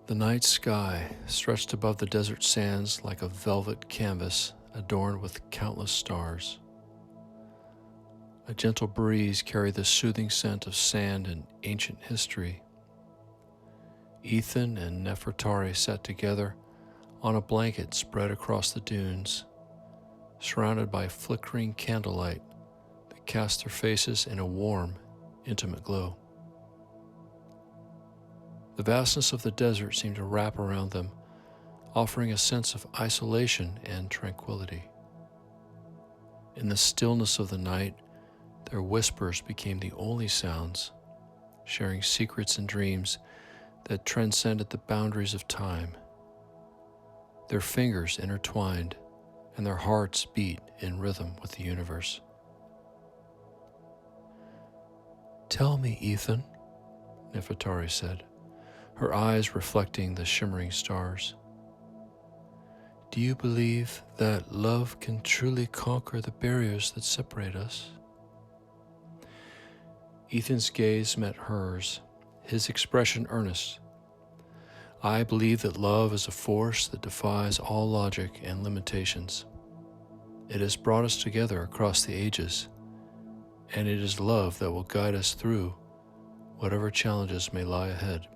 The night sky stretched above the desert sands like a velvet canvas adorned with countless stars. A gentle breeze carried the soothing scent of sand and ancient history. Ethan and Nefertari sat together on a blanket spread across the dunes, surrounded by flickering candlelight that cast their faces in a warm, intimate glow. The vastness of the desert seemed to wrap around them, offering a sense of isolation and tranquility. In the stillness of the night, their whispers became the only sounds, sharing secrets and dreams that transcended the boundaries of time. Their fingers intertwined, and their hearts beat in rhythm with the universe. "Tell me, Ethan," Nefertari said, her eyes reflecting the shimmering stars. "Do you believe that love can truly conquer the barriers that separate us?" Ethan's gaze met hers, his expression earnest. "I believe that love is a force that defies all logic and limitations. It has brought us together across the ages, and it is love that will guide us through whatever challenges may lie ahead."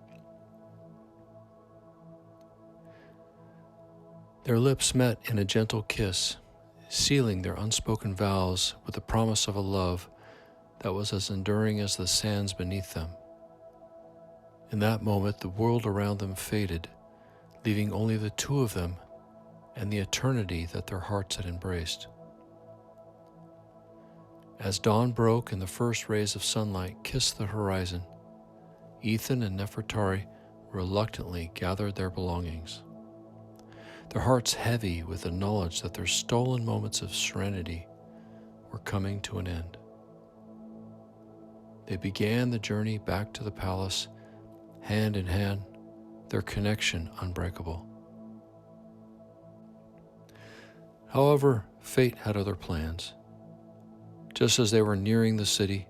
Their lips met in a gentle kiss, sealing their unspoken vows with the promise of a love that was as enduring as the sands beneath them. In that moment, the world around them faded, leaving only the two of them and the eternity that their hearts had embraced. As dawn broke and the first rays of sunlight kissed the horizon, Ethan and Nefertari reluctantly gathered their belongings, their hearts heavy with the knowledge that their stolen moments of serenity were coming to an end. They began the journey back to the palace, hand in hand, their connection unbreakable. However, fate had other plans. Just as they were nearing the city,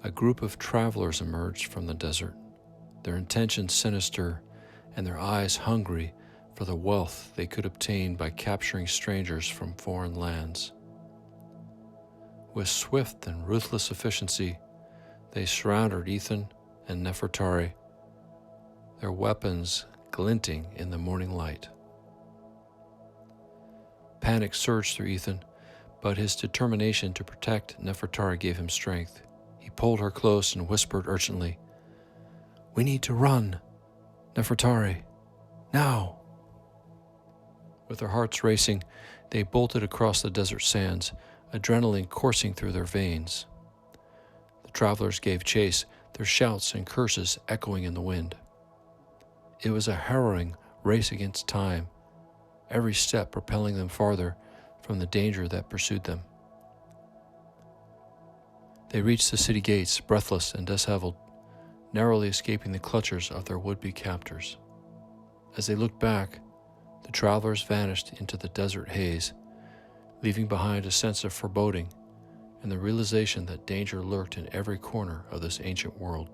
a group of travelers emerged from the desert, their intentions sinister and their eyes hungry for the wealth they could obtain by capturing strangers from foreign lands. With swift and ruthless efficiency, they surrounded Ethan and Nefertari, their weapons glinting in the morning light. Panic surged through Ethan, but his determination to protect Nefertari gave him strength. He pulled her close and whispered urgently, "We need to run, Nefertari, now!" With their hearts racing, they bolted across the desert sands, adrenaline coursing through their veins. The travelers gave chase, their shouts and curses echoing in the wind. It was a harrowing race against time, every step propelling them farther from the danger that pursued them. They reached the city gates, breathless and disheveled, narrowly escaping the clutches of their would-be captors. As they looked back, the travelers vanished into the desert haze, leaving behind a sense of foreboding and the realization that danger lurked in every corner of this ancient world.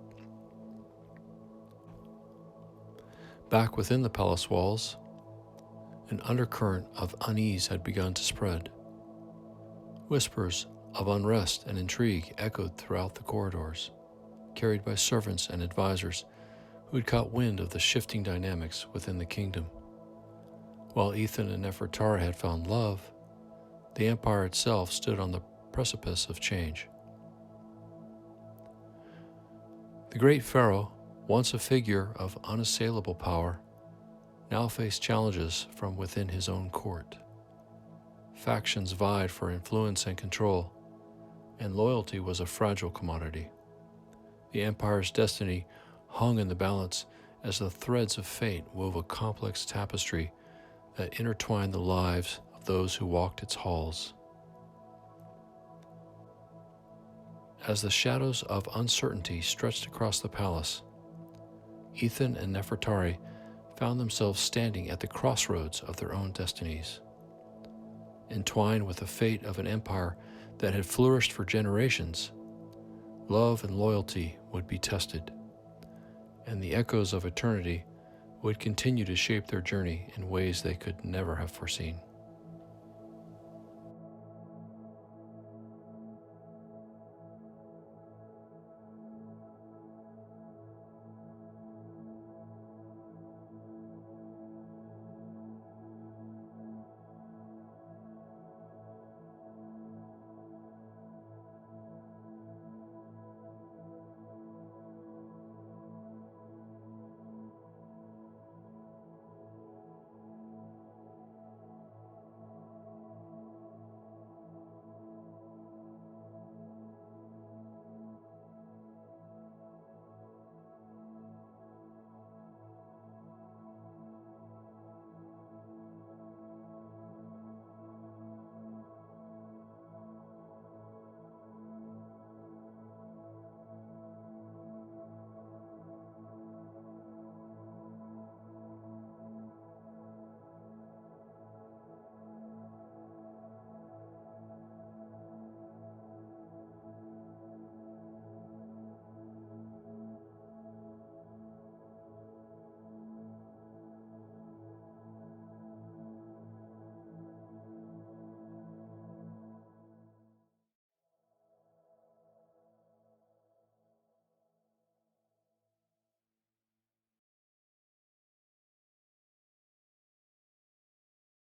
Back within the palace walls, an undercurrent of unease had begun to spread. Whispers of unrest and intrigue echoed throughout the corridors, carried by servants and advisors who had caught wind of the shifting dynamics within the kingdom. While Ethan and Nefertari had found love, the empire itself stood on the precipice of change. The great pharaoh, once a figure of unassailable power, now faced challenges from within his own court. Factions vied for influence and control, and loyalty was a fragile commodity. The empire's destiny hung in the balance as the threads of fate wove a complex tapestry that intertwined the lives of those who walked its halls. As the shadows of uncertainty stretched across the palace, Ethan and Nefertari found themselves standing at the crossroads of their own destinies. Entwined with the fate of an empire that had flourished for generations, love and loyalty would be tested, and the echoes of eternity would continue to shape their journey in ways they could never have foreseen.